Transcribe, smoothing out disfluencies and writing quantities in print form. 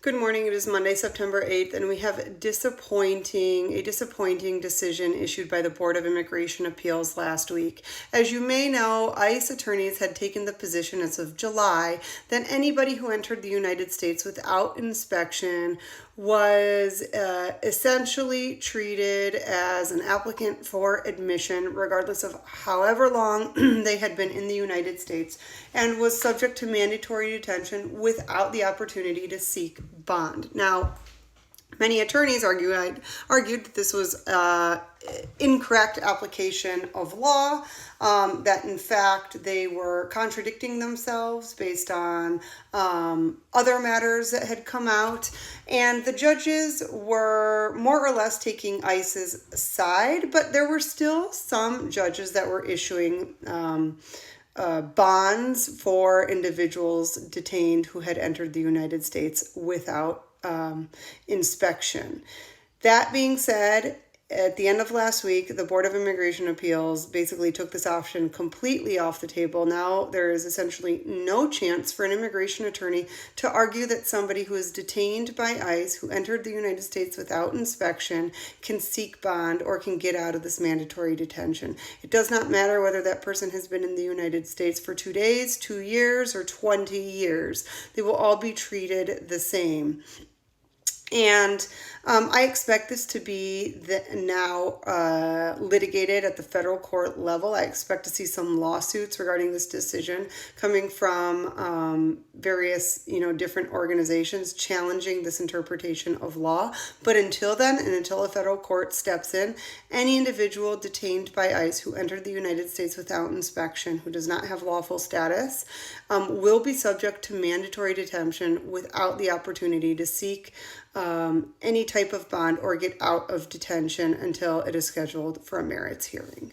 Good morning. It is Monday, September 8th, and we have a disappointing decision issued by the Board of Immigration Appeals last week. As you may know, ICE attorneys had taken the position as of July that anybody who entered the United States without inspection was essentially treated as an applicant for admission, regardless of however long they had been in the United States, and was subject to mandatory detention without the opportunity to seek bond. Now, many attorneys argued that this was incorrect application of law, that in fact they were contradicting themselves based on other matters that had come out, and the judges were more or less taking ICE's side, but there were still some judges that were issuing bonds for individuals detained who had entered the United States without inspection. That being said, at the end of last week, the Board of Immigration Appeals basically took this option completely off the table. Now there is essentially no chance for an immigration attorney to argue that somebody who is detained by ICE, who entered the United States without inspection, can seek bond or can get out of this mandatory detention. It does not matter whether that person has been in the United States for 2 days, 2 years, or 20 years. They will all be treated the same. And I expect this to be now litigated at the federal court level. I expect to see some lawsuits regarding this decision coming from various, different organizations challenging this interpretation of law. But until then, and until a federal court steps in, any individual detained by ICE who entered the United States without inspection, who does not have lawful status, will be subject to mandatory detention without the opportunity to seek any type of bond or get out of detention until it is scheduled for a merits hearing.